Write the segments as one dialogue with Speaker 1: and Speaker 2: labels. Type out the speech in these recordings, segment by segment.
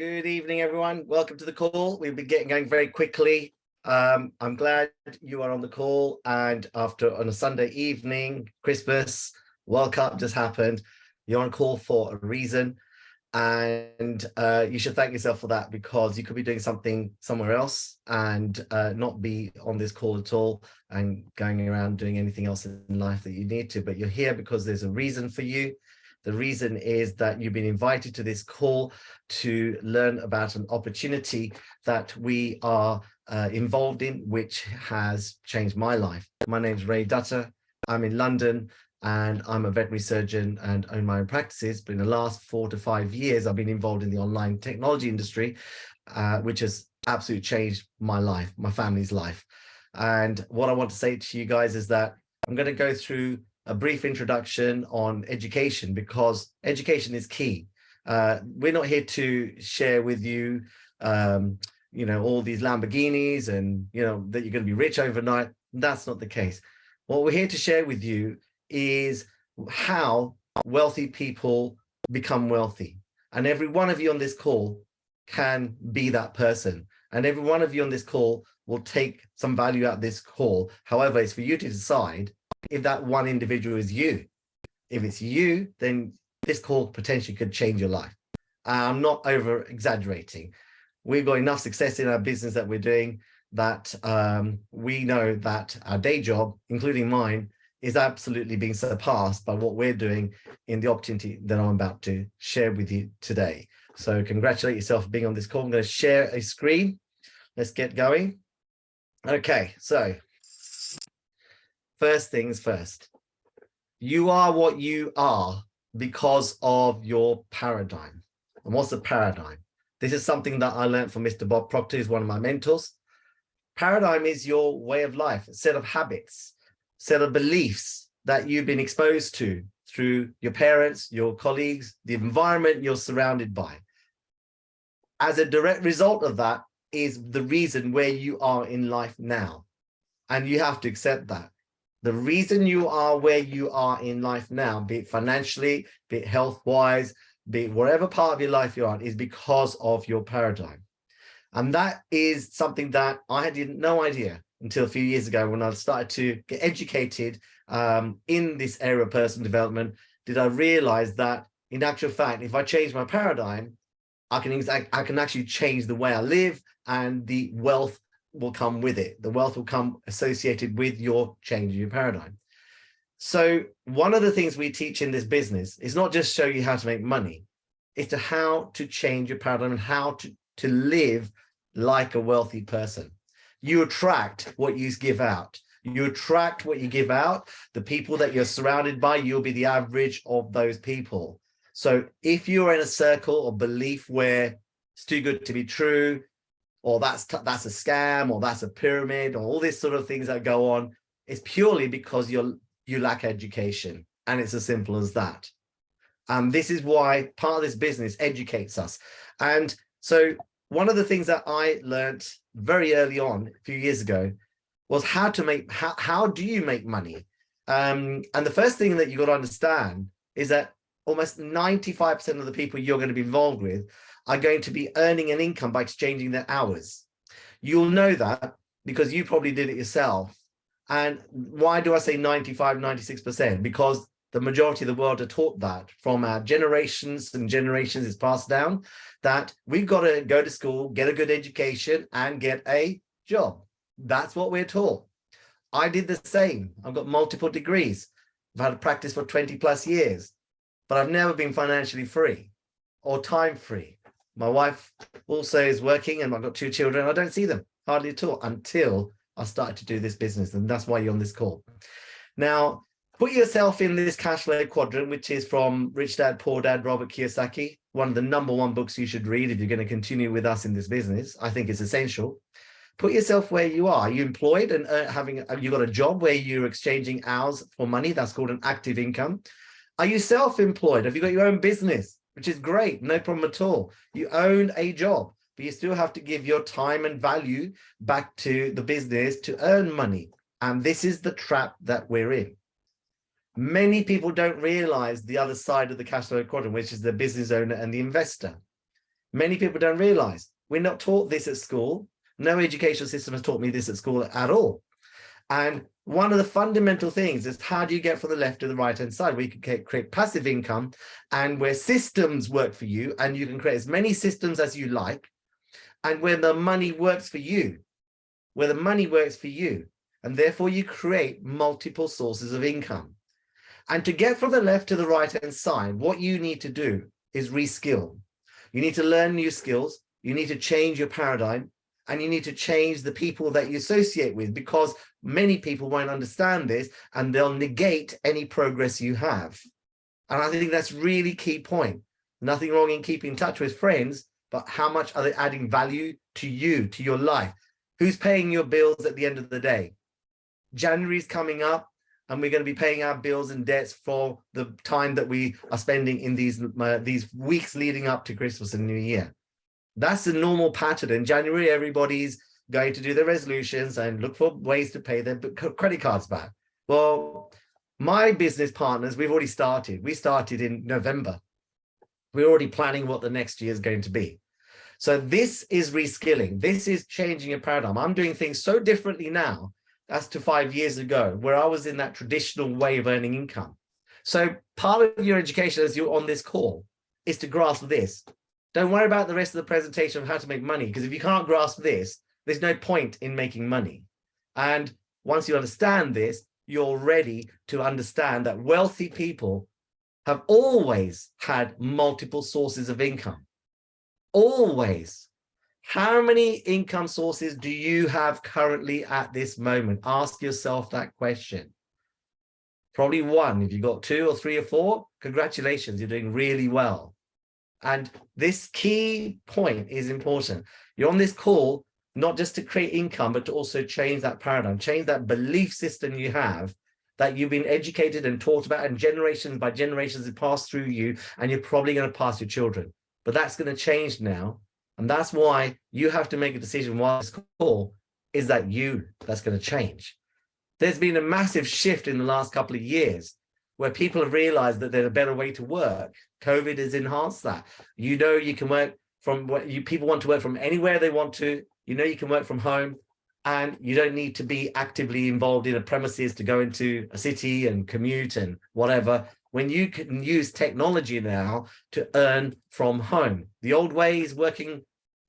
Speaker 1: Good evening, everyone. Welcome to the call. We'll be getting going very quickly. I'm glad you are on the call, and on a Sunday evening, Christmas, World Cup just happened. You're on call for a reason, and you should thank yourself for that, because you could be doing something somewhere else and not be on this call at all and going around doing anything else in life that you need to, but you're here because there's a reason for you. The reason is that you've been invited to this call to learn about an opportunity that we are involved in, which has changed my life. My name's Ray Dutter. I'm in London and I'm a veterinary surgeon and own my own practices. But in the last 4 to 5 years, I've been involved in the online technology industry, which has absolutely changed my life, my family's life. And what I want to say to you guys is that I'm going to go through a brief introduction on education, because education is key. We're not here to share with you, all these Lamborghinis and, that you're going to be rich overnight. That's not the case. What we're here to share with you is how wealthy people become wealthy. And every one of you on this call can be that person. And every one of you on this call will take some value out of this call. However, it's for you to decide if that one individual is you. If it's you, then this call potentially could change your life. I'm not over exaggerating. We've got enough success in our business that we're doing that we know that our day job, including mine, is absolutely being surpassed by what we're doing in the opportunity that I'm about to share with you today. So congratulate yourself for being on this call. I'm going to share a screen. Let's get going. Okay, so first things first, you are what you are because of your paradigm. And what's the paradigm? This is something that I learned from Mr. Bob Proctor, who's one of my mentors. Paradigm is your way of life, a set of habits, set of beliefs that you've been exposed to through your parents, your colleagues, the environment you're surrounded by. As a direct result of that is the reason where you are in life now. And you have to accept that. The reason you are where you are in life now, be it financially, be it health-wise, be it whatever part of your life you're on, is because of your paradigm. And that is something that I had no idea until a few years ago when I started to get educated in this area of personal development. Did I realize that, in actual fact, if I change my paradigm, I can actually change the way I live, and the wealth will come with it. The wealth will come associated with your change in your paradigm. So one of the things we teach in this business is not just show you how to make money, it's how to change your paradigm and how to live like a wealthy person. You attract what you give out. You attract what you give out. The people that you're surrounded by, you'll be the average of those people. So if you're in a circle or belief where it's too good to be true, or that's a scam, or that's a pyramid, or all these sort of things that go on, it's purely because you lack education. And it's as simple as that. And this is why part of this business educates us. And so one of the things that I learned very early on, a few years ago, was how do you make money? And the first thing that you got to understand is that almost 95% of the people you're going to be involved with are going to be earning an income by exchanging their hours. You'll know that because you probably did it yourself. And why do I say 95, 96%? Because the majority of the world are taught that from our generations and generations is passed down, that we've got to go to school, get a good education and get a job. That's what we're taught. I did the same. I've got multiple degrees. I've had a practice for 20 plus years, but I've never been financially free or time free. My wife also is working and I've got 2 children. I don't see them hardly at all until I started to do this business. And that's why you're on this call. Now, put yourself in this cash flow quadrant, which is from Rich Dad, Poor Dad, Robert Kiyosaki, one of the #1 books you should read if you're going to continue with us in this business. I think it's essential. Put yourself where you are. Are you employed and you got a job where you're exchanging hours for money? That's called an active income. Are you self-employed? Have you got your own business? Which is great, no problem at all. You own a job, but you still have to give your time and value back to the business to earn money. And this is the trap that we're in. Many people don't realize the other side of the cash flow quadrant, which is the business owner and the investor. Many people don't realize we're not taught this at school. No educational system has taught me this at school at all. And one of the fundamental things is, how do you get from the left to the right hand side? We can create passive income, and where systems work for you, and you can create as many systems as you like. And where the money works for you, and therefore you create multiple sources of income. And to get from the left to the right hand side, what you need to do is reskill. You need to learn new skills. You need to change your paradigm, and you need to change the people that you associate with, because many people won't understand this and they'll negate any progress you have. And I think that's really key point. Nothing wrong in keeping in touch with friends, but how much are they adding value to you, to your life? Who's paying your bills at the end of the day? January's coming up, and we're going to be paying our bills and debts for the time that we are spending in these weeks leading up to Christmas and New Year. That's the normal pattern. In January, everybody's going to do their resolutions and look for ways to pay their credit cards back. Well, my business partners, we've already started. We started in November. We're already planning what the next year is going to be. So this is reskilling. This is changing your paradigm. I'm doing things so differently now as to 5 years ago, where I was in that traditional way of earning income. So part of your education as you're on this call is to grasp this. Don't worry about the rest of the presentation of how to make money, because if you can't grasp this, there's no point in making money. And once you understand this, you're ready to understand that wealthy people have always had multiple sources of income. Always. How many income sources do you have currently at this moment? Ask yourself that question. Probably one. If you've got 2 or 3 or 4, congratulations, you're doing really well. And this key point is important. You're on this call, not just to create income, but to also change that paradigm, change that belief system you have, that you've been educated and taught about, and generations by generations have passed through you, and you're probably going to pass your children. But that's going to change now. And that's why you have to make a decision while this call is that that's going to change. There's been a massive shift in the last couple of years where people have realized that there's a better way to work. COVID has enhanced that. You know, you can work from people want to work from anywhere they want to. You know, you can work from home, and you don't need to be actively involved in a premises to go into a city and commute and whatever, when you can use technology now to earn from home. The old way is working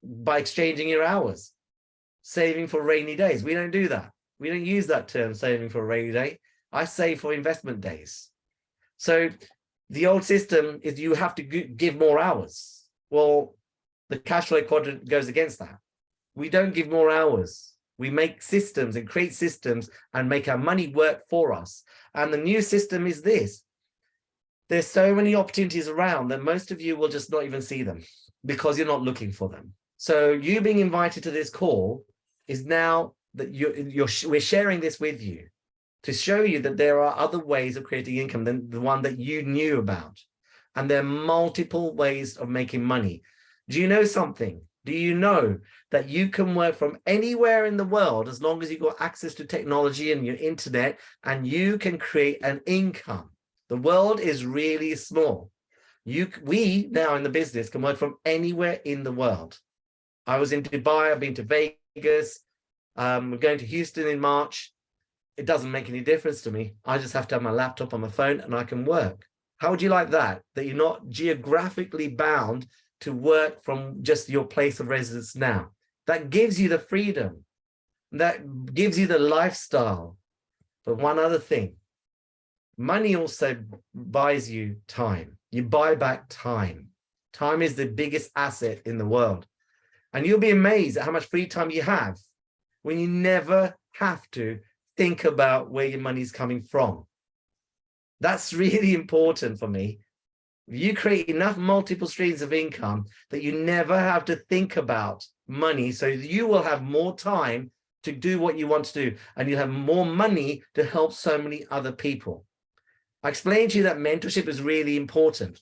Speaker 1: by exchanging your hours, saving for rainy days. We don't do that. We don't use that term, saving for a rainy day. I save for investment days. So the old system is you have to give more hours. Well, the cash flow quadrant goes against that. We don't give more hours. We make systems and create systems and make our money work for us. And the new system is this. There's so many opportunities around that most of you will just not even see them because you're not looking for them. So you being invited to this call is now that we're sharing this with you to show you that there are other ways of creating income than the one that you knew about. And there are multiple ways of making money. Do you know something? Do you know that you can work from anywhere in the world as long as you've got access to technology and your internet, and you can create an income? The world is really small. We now in the business can work from anywhere in the world. I was in Dubai, I've been to Vegas, we're going to Houston in March. It doesn't make any difference to me. I just have to have my laptop on my phone and I can work. How would you like that? That you're not geographically bound to work from just your place of residence now. That gives you the freedom. That gives you the lifestyle. But one other thing, money also buys you time. You buy back time. Time is the biggest asset in the world. And you'll be amazed at how much free time you have when you never have to think about where your money's coming from. That's really important for me. You create enough multiple streams of income that you never have to think about money, so you will have more time to do what you want to do, and you'll have more money to help so many other people. I explained to you that mentorship is really important.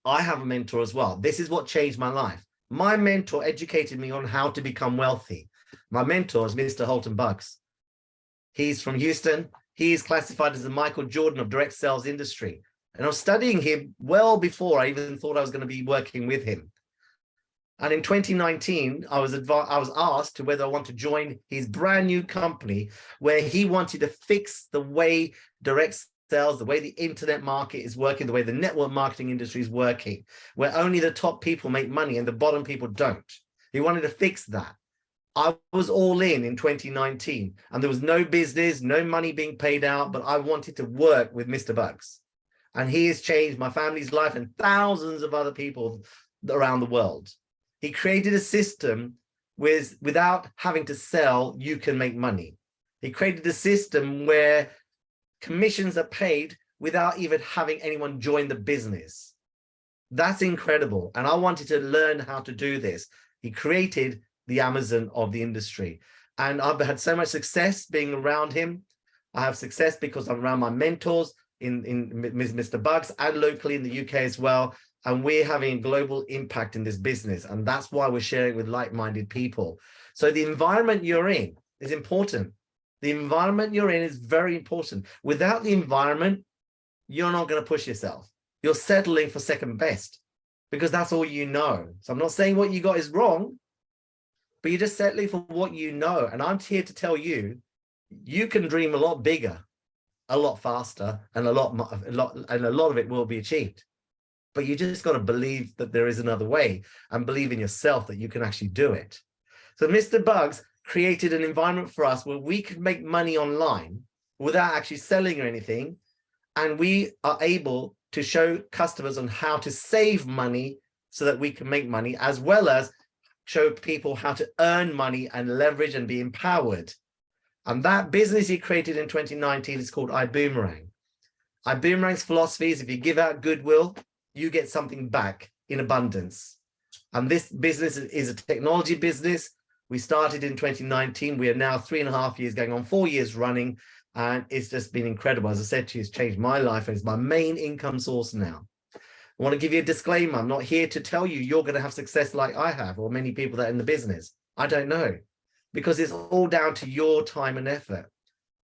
Speaker 1: I have a mentor as well. This is what changed my life. My mentor educated me on how to become wealthy. My mentor is Mr. Holton Bucks. He's from Houston. He's classified as the Michael Jordan of direct sales industry. And I was studying him well before I even thought I was going to be working with him. And in 2019, I was asked to whether I want to join his brand new company where he wanted to fix the way direct sales, the way the internet market is working, the way the network marketing industry is working, where only the top people make money and the bottom people don't. He wanted to fix that. I was all in 2019, and there was no business, no money being paid out, but I wanted to work with Mr. Bugs. And he has changed my family's life and thousands of other people around the world. He created a system without having to sell, you can make money. He created a system where commissions are paid without even having anyone join the business. That's incredible. And I wanted to learn how to do this. He created the Amazon of the industry. And I've had so much success being around him. I have success because I'm around my mentors in Mr. Bugs and locally in the UK as well. And we're having a global impact in this business. And that's why we're sharing with like-minded people. So the environment you're in is important. The environment you're in is very important. Without the environment, you're not going to push yourself. You're settling for second best because that's all you know. So I'm not saying what you got is wrong, but you're just settling for what you know. And I'm here to tell you, you can dream a lot bigger, a lot faster, and a lot of it will be achieved. But you just got to believe that there is another way and believe in yourself that you can actually do it. So Mr. Bugs created an environment for us where we could make money online without actually selling or anything. And we are able to show customers on how to save money so that we can make money, as well as show people how to earn money and leverage and be empowered. And that business he created in 2019 is called iBUMMERANG. iBUMMERANG's philosophy is if you give out goodwill, you get something back in abundance. And this business is a technology business. We started in 2019. We are now 3.5 years going on, 4 years running. And it's just been incredible. As I said to you, it's changed my life and it's my main income source now. I want to give you a disclaimer. I'm not here to tell you you're going to have success like I have or many people that are in the business. I don't know, because it's all down to your time and effort.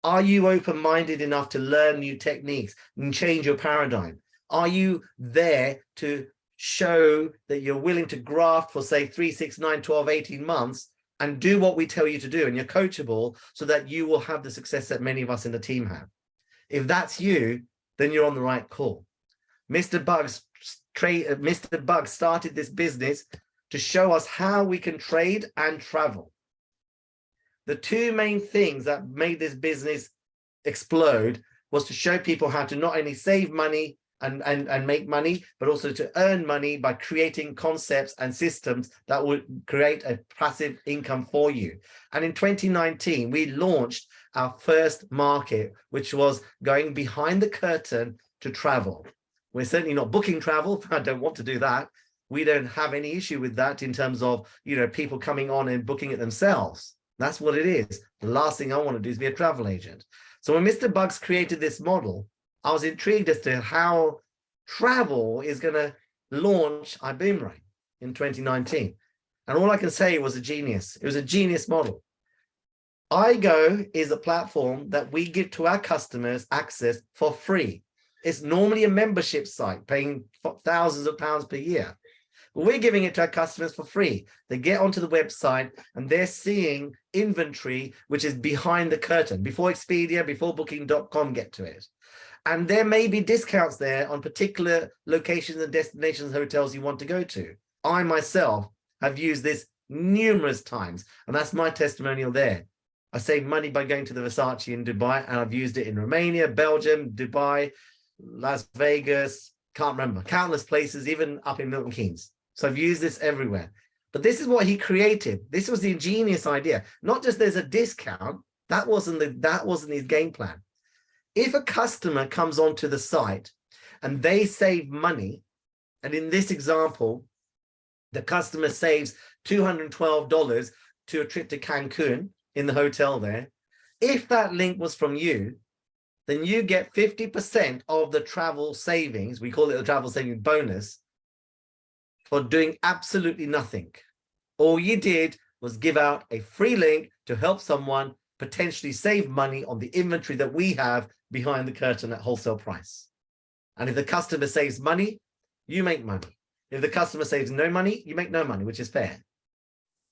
Speaker 1: Are you open-minded enough to learn new techniques and change your paradigm? Are you there to show that you're willing to graft for, say, 3, 6, 9, 12, 18 months and do what we tell you to do, and you're coachable so that you will have the success that many of us in the team have? If that's you, then you're on the right call. Mr. Bugs started this business to show us how we can trade and travel. The two main things that made this business explode was to show people how to not only save money and make money, but also to earn money by creating concepts and systems that would create a passive income for you. And in 2019, we launched our first market, which was going behind the curtain to travel. We're certainly not booking travel. I don't want to do that. We don't have any issue with that in terms of, people coming on and booking it themselves. That's what it is. The last thing I want to do is be a travel agent. So when Mr. Bugs created this model, I was intrigued as to how travel is going to launch iBUMMERANG in 2019. And all I can say was a genius. It was a genius model. iGo is a platform that we give to our customers access for free. It's normally a membership site paying thousands of pounds per year. But we're giving it to our customers for free. They get onto the website and they're seeing inventory, which is behind the curtain, before Expedia, before Booking.com get to it. And there may be discounts there on particular locations and destinations, hotels you want to go to. I myself have used this numerous times, and that's my testimonial there. I saved money by going to the Versace in Dubai, and I've used it in Romania, Belgium, Dubai, Las Vegas, can't remember, countless places, even up in Milton Keynes. So I've used this everywhere. But this is what he created. This was the ingenious idea. Not just there's a discount. That wasn't his game plan. If a customer comes onto the site and they save money, and in this example, the customer saves $212 to a trip to Cancun in the hotel there, if that link was from you, then you get 50% of the travel savings. We call it the travel savings bonus for doing absolutely nothing. All you did was give out a free link to help someone potentially save money on the inventory that we have behind the curtain at wholesale price. And if the customer saves money, you make money. If the customer saves no money, you make no money, which is fair.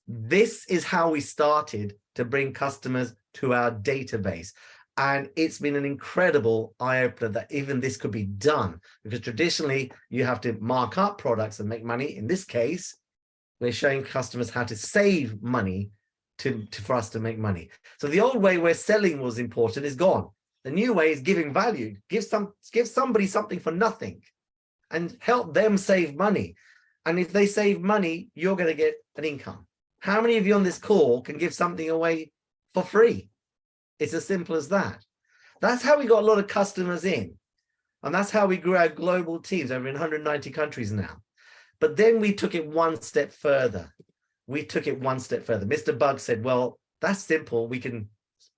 Speaker 1: This is how we started to bring customers to our database. And it's been an incredible eye-opener that even this could be done, because traditionally you have to mark up products and make money. In this case, we're showing customers how to save money for us to make money. So the old way where selling was important is gone. The new way is giving value. Give somebody something for nothing and help them save money. And if they save money, you're going to get an income. How many of you on this call can give something away for free? It's as simple as that. That's how we got a lot of customers in. And that's how we grew our global teams over in 190 countries now. But then we took it one step further. Mr. Bug said, well, that's simple. We can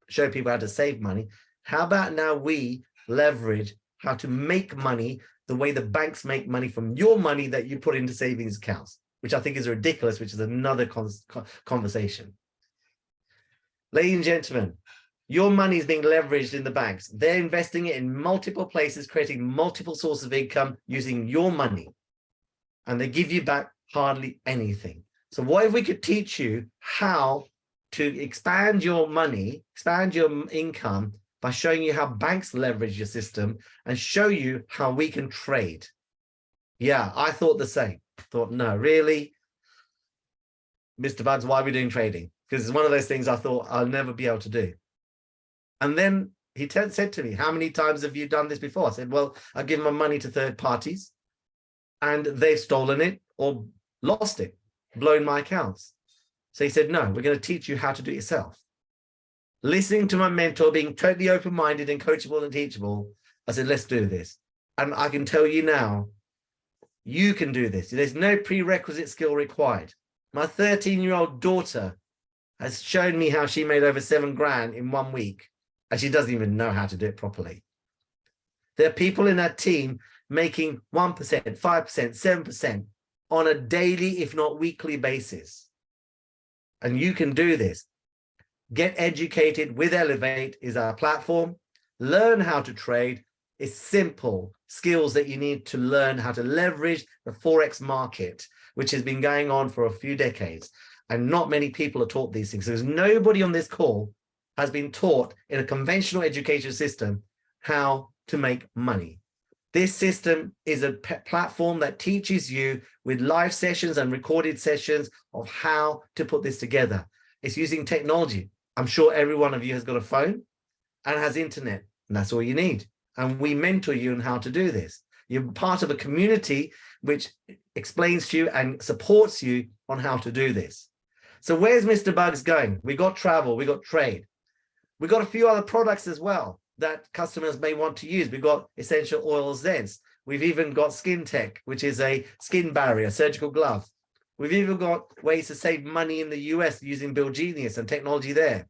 Speaker 1: show people how to save money. How about now we leverage how to make money the way the banks make money from your money that you put into savings accounts, which I think is ridiculous, which is another conversation. Ladies and gentlemen, your money is being leveraged in the banks. They're investing it in multiple places, creating multiple sources of income using your money. And they give you back hardly anything. So what if we could teach you how to expand your money, expand your income by showing you how banks leverage your system and show you how we can trade? Yeah, I thought the same. Thought, no, really? Mr. Bugs, why are we doing trading? Because it's one of those things I thought I'll never be able to do. And then he said to me, how many times have you done this before? I said, well, I've given my money to third parties and they've stolen it or lost it, blown my accounts. So he said, no, we're going to teach you how to do it yourself. Listening to my mentor, being totally open-minded and coachable and teachable, I said, let's do this. And I can tell you now, you can do this. There's no prerequisite skill required. My 13-year-old daughter has shown me how she made over 7 grand in 1 week, and she doesn't even know how to do it properly. There are people in our team making 1%, 5%, 7% on a daily, if not weekly basis. And you can do this. Get educated with Elevate is our platform. Learn how to trade. It's simple skills that you need to learn how to leverage the Forex market, which has been going on for a few decades. And not many people are taught these things. There's nobody on this call has been taught in a conventional education system how to make money. This system is a platform that teaches you with live sessions and recorded sessions of how to put this together. It's using technology. I'm sure every one of you has got a phone and has internet, and that's all you need. And we mentor you on how to do this. You're part of a community which explains to you and supports you on how to do this. So where's Mr. Bugs going? We got travel, we got trade. We got a few other products as well that customers may want to use. We've got essential oils Zens. We've even got Skin Tech, which is a skin barrier, surgical glove. We've even got ways to save money in the US using Bill Genius and technology there.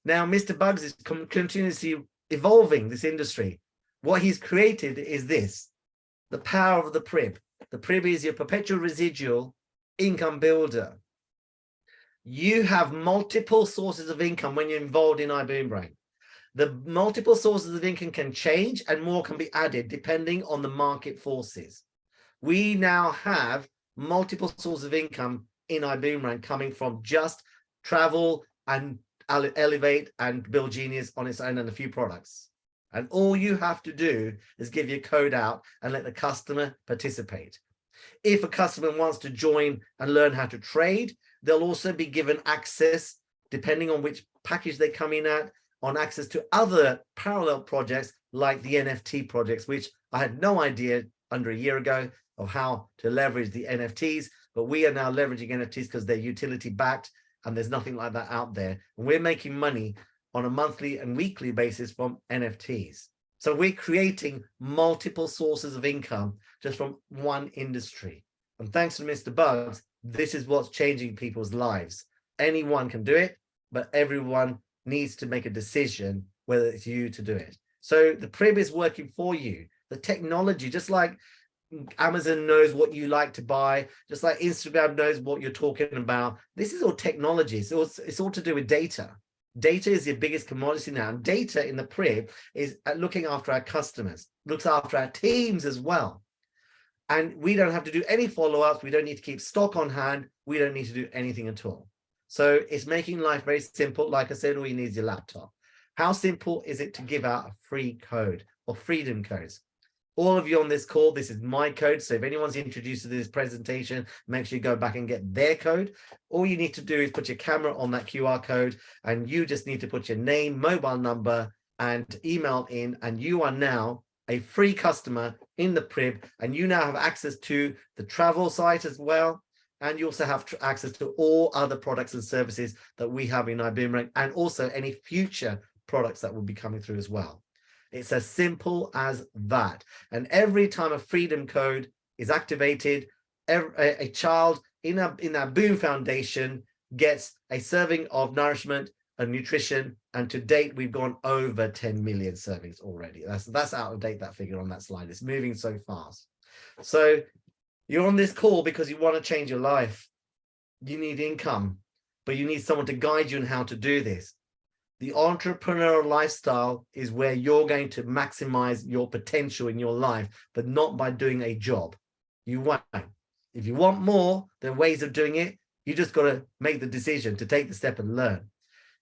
Speaker 1: Now, Mr. Bugs is continuously evolving this industry. What he's created is this, the power of the PRIB. The PRIB is your perpetual residual income builder. You have multiple sources of income when you're involved in iBUMMERANG. The multiple sources of income can change and more can be added depending on the market forces. We now have multiple sources of income in iBUMMERANG coming from just travel and Elevate and Bill Genius on its own and a few products. And all you have to do is give your code out and let the customer participate. If a customer wants to join and learn how to trade, they'll also be given access, depending on which package they come in at, on access to other parallel projects like the NFT projects, which I had no idea under a year ago of how to leverage the NFTs, but we are now leveraging NFTs because they're utility backed and there's nothing like that out there. And we're making money on a monthly and weekly basis from NFTs. So we're creating multiple sources of income just from one industry. And thanks to Mr. Bugs, this is what's changing people's lives. Anyone can do it, but everyone needs to make a decision whether it's you to do it. So the PRIB is working for you. The technology, just like Amazon knows what you like to buy, just like Instagram knows what you're talking about. This is all technology. So it's all to do with data. Data is your biggest commodity now. And data in the PRIB is looking after our customers, looks after our teams as well. And we don't have to do any follow-ups. We don't need to keep stock on hand. We don't need to do anything at all. So it's making life very simple. Like I said, all you need is your laptop. How simple is it to give out a free code or freedom codes? All of you on this call, this is my code. So if anyone's introduced to this presentation, make sure you go back and get their code. All you need to do is put your camera on that QR code, and you just need to put your name, mobile number, and email in, and you are now a free customer in the Prib, and you now have access to the travel site as well. And you also have access to all other products and services that we have in iBUMMERANG, and also any future products that will be coming through as well. It's as simple as that. And every time a freedom code is activated, a child in that Boom Foundation gets a serving of nourishment and nutrition. And to date, we've gone over 10 million servings already. That's out of date, that figure on that slide. It's moving so fast. So you're on this call because you want to change your life. You need income, but you need someone to guide you on how to do this. The entrepreneurial lifestyle is where you're going to maximize your potential in your life, but not by doing a job. You won't. If you want more, there are ways of doing it. You just got to make the decision to take the step and learn.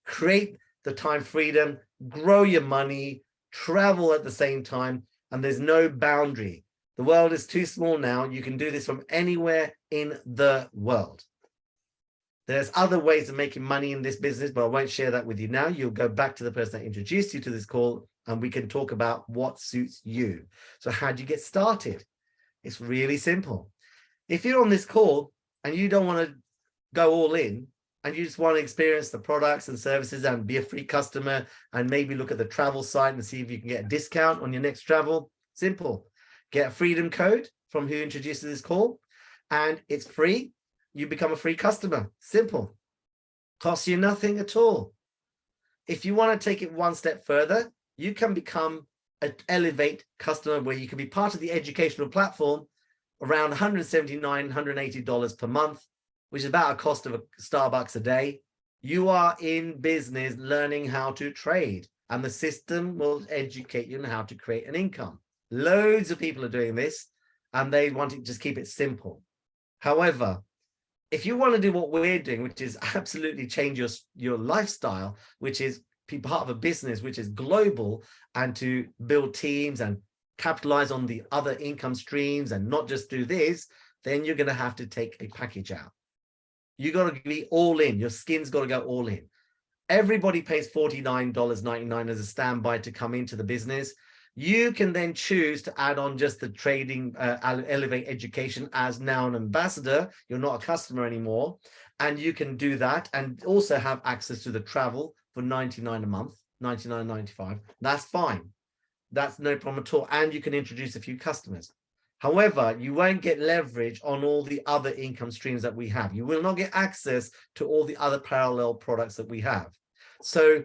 Speaker 1: Create the time freedom, grow your money, travel at the same time, and there's no boundary. The world is too small now. You can do this from anywhere in the world. There's other ways of making money in this business, but I won't share that with you now. You'll go back to the person that introduced you to this call, and we can talk about what suits you. So how do you get started? It's really simple. If you're on this call and you don't want to go all in, and you just want to experience the products and services and be a free customer, and maybe look at the travel site and see if you can get a discount on your next travel, simple. Get a freedom code from who introduces this call, and it's free. You become a free customer. Simple. Costs you nothing at all. If you want to take it one step further, you can become an Elevate customer, where you can be part of the educational platform, around $179, $180 per month, which is about a cost of a Starbucks a day. You are in business learning how to trade, and the system will educate you on how to create an income. Loads of people are doing this, and they want to just keep it simple. However, if you want to do what we're doing, which is absolutely change your lifestyle, which is be part of a business which is global, and to build teams and capitalize on the other income streams and not just do this, then you're going to have to take a package out. You got to be all in. Your skin's got to go all in. Everybody pays $49.99 as a standby to come into the business. You can then choose to add on just the trading, Elevate education as now an ambassador. You're not a customer anymore. And you can do that and also have access to the travel for $99 a month, $99.95. That's fine. That's no problem at all. And you can introduce a few customers. However, you won't get leverage on all the other income streams that we have. You will not get access to all the other parallel products that we have. So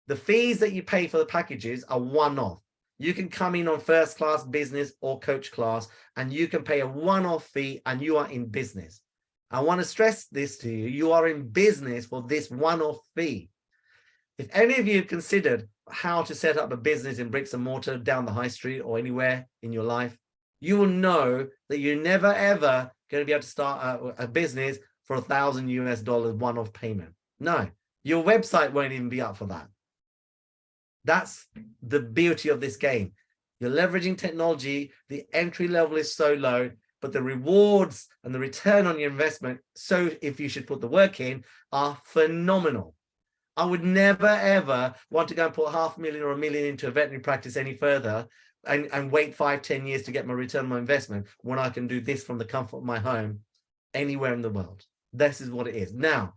Speaker 1: the fees that you pay for the packages are one-off. You can come in on first class, business, or coach class, and you can pay a one-off fee, and you are in business. I want to stress this to you. You are in business for this one-off fee. If any of you have considered how to set up a business in bricks and mortar down the high street or anywhere in your life, you will know that you're never, ever going to be able to start a business for $1,000 one-off payment. No, your website won't even be up for that. That's the beauty of this game. You're leveraging technology. The entry level is so low, but the rewards and the return on your investment, so if you should put the work in, are phenomenal. I would never, ever want to go and put $500,000 or $1 million into a veterinary practice any further and wait 5-10 years to get my return on my investment, when I can do this from the comfort of my home anywhere in the world. This is what it is. Now,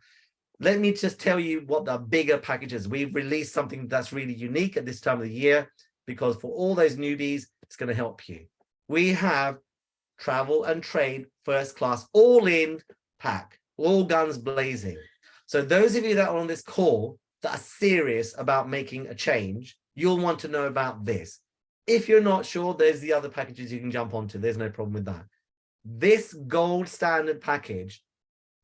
Speaker 1: let me just tell you what the bigger package is. We've released something that's really unique at this time of the year, because for all those newbies, it's going to help you. We have travel and trade first class, all in pack, all guns blazing. So those of you that are on this call that are serious about making a change, you'll want to know about this. If you're not sure, there's the other packages you can jump onto. There's no problem with that. This gold standard package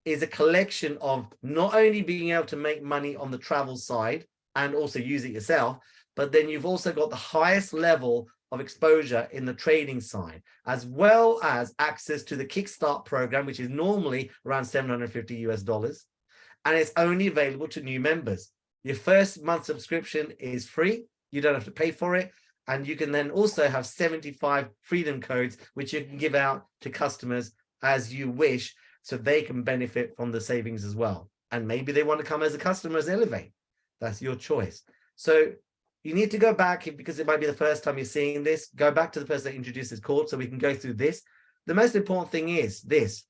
Speaker 1: is a collection of not only being able to make money on the travel side and also use it yourself, but then you've also got the highest level of exposure in the trading side, as well as access to the Kickstart program, which is normally around $750 US. And it's only available to new members. Your first month subscription is free. You don't have to pay for it. And you can then also have 75 freedom codes, which you can give out to customers as you wish, so they can benefit from the savings as well. And maybe they want to come as a customer as Elevate. That's your choice. So you need to go back, because it might be the first time you're seeing this, go back to the person that introduced this call so we can go through this. The most important thing is this: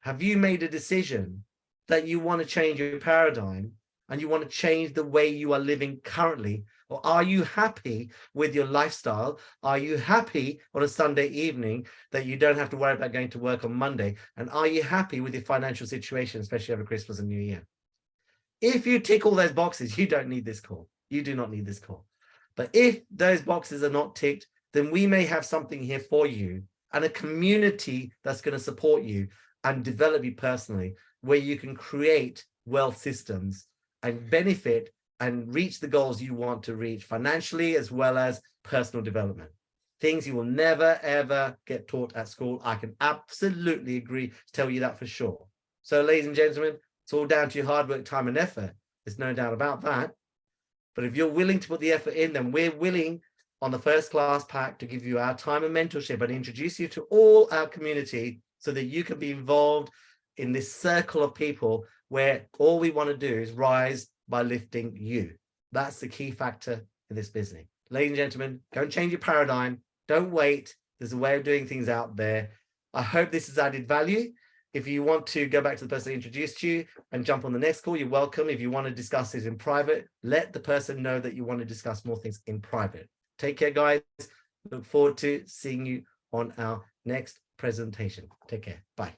Speaker 1: have you made a decision that you want to change your paradigm and you want to change the way you are living currently? Or are you happy with your lifestyle? Are you happy on a Sunday evening that you don't have to worry about going to work on Monday? And are you happy with your financial situation, especially over Christmas and New Year? If you tick all those boxes, you don't need this call. You do not need this call. But if those boxes are not ticked, then we may have something here for you, and a community that's going to support you and develop you personally, where you can create wealth systems and benefit and reach the goals you want to reach financially, as well as personal development. Things you will never, ever get taught at school. I can absolutely agree to tell you that for sure. So, ladies and gentlemen, it's all down to your hard work, time, and effort. There's no doubt about that. But if you're willing to put the effort in, then we're willing on the first class pack to give you our time and mentorship and introduce you to all our community so that you can be involved in this circle of people where all we want to do is rise by lifting you. That's the key factor in this business. Ladies and gentlemen, go and change your paradigm. Don't wait. There's a way of doing things out there. I hope this has added value. If you want to go back to the person that introduced you and jump on the next call, you're welcome. If you want to discuss this in private, let the person know that you want to discuss more things in private. Take care, guys. Look forward to seeing you on our next presentation. Take care. Bye.